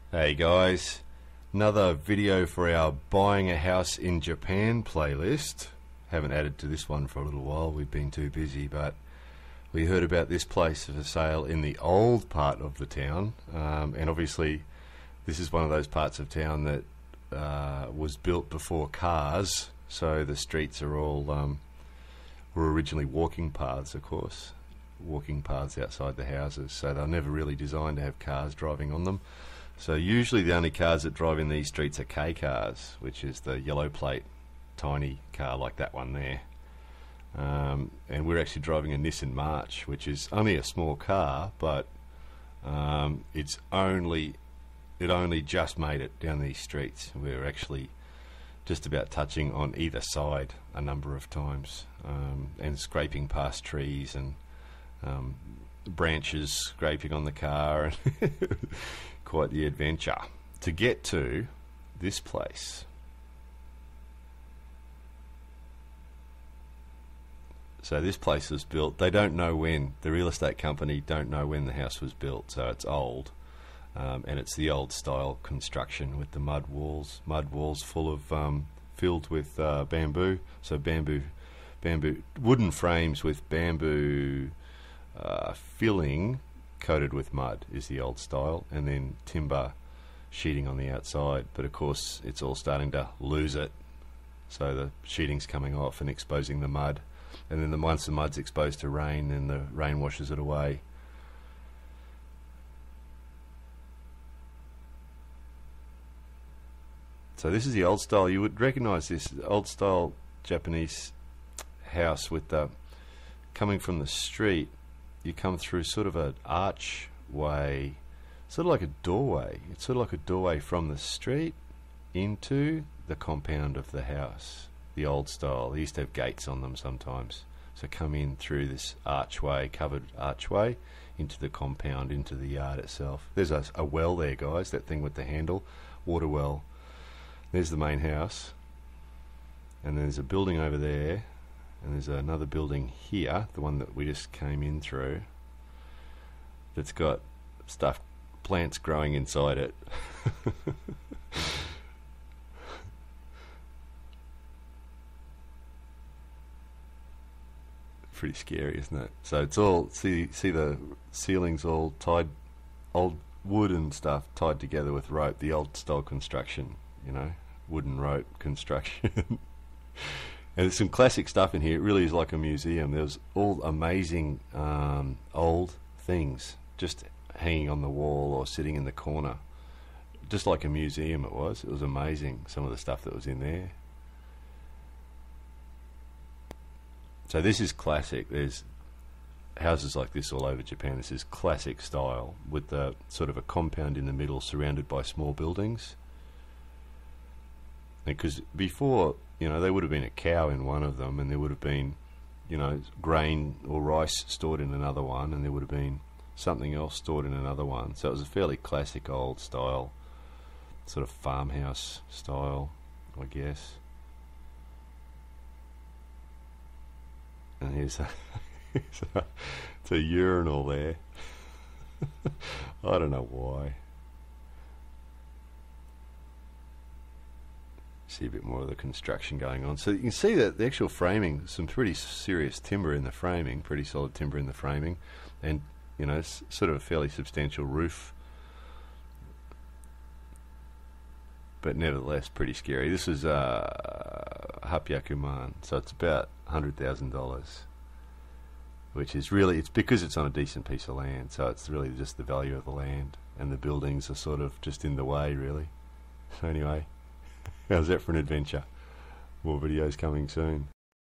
Hey guys, another video for our Buying a House in Japan playlist. Haven't added to this one for a little while, we've been too busy, but we heard about this place for sale in the old part of the town, and obviously this is one of those parts of town that was built before cars, so the streets are all were originally walking paths, of course, walking paths outside the houses, so they're never really designed to have cars driving on them. So usually the only cars that drive in these streets are K cars, which is the yellow plate tiny car like that one there. And we're actually driving a Nissan March, which is only a small car, but it only just made it down these streets. We're actually just about touching on either side a number of times, and scraping past trees and branches scraping on the car, and quite the adventure to get to this place. So this place was built, they don't know when, the real estate company don't know when the house was built, so it's old, and it's the old style construction with the mud walls full of filled with bamboo, so bamboo wooden frames with bamboo filling coated with mud is the old style, and then timber sheeting on the outside, but of course it's all starting to lose it, so the sheeting's coming off and exposing the mud, and then once the mud's exposed to rain, then the rain washes it away. So this is the old style. You would recognize this old style Japanese house with the coming from the street. You come through sort of an archway, sort of like a doorway. It's sort of like a doorway from the street into the compound of the house. The old style. They used to have gates on them sometimes. So come in through this archway, covered archway, into the compound, into the yard itself. There's a well there, guys, that thing with the handle, water well. There's the main house. And there's a building over there. And there's another building here, the one that we just came in through, that's got plants growing inside it. Pretty scary, isn't it? So it's all, see the ceilings all tied, old wood and stuff tied together with rope, the old style construction, you know, wooden rope construction. And there's some classic stuff in here. It really is like a museum. There's all amazing old things just hanging on the wall or sitting in the corner. Just like a museum it was. It was amazing, some of the stuff that was in there. So this is classic. There's houses like this all over Japan. This is classic style with the sort of a compound in the middle surrounded by small buildings. Because before, you know, there would have been a cow in one of them, and there would have been, you know, grain or rice stored in another one, and there would have been something else stored in another one. So it was a fairly classic old style, sort of farmhouse style, I guess. And here's it's a urinal there. I don't know why. See a bit more of the construction going on. So you can see that the actual framing, some pretty serious timber in the framing, pretty solid timber in the framing, and, you know, it's sort of a fairly substantial roof, but nevertheless pretty scary. This is 800 so it's about $100,000, which is really, it's because it's on a decent piece of land, so it's really just the value of the land, and the buildings are sort of just in the way, really. So anyway, how's that for an adventure? More videos coming soon.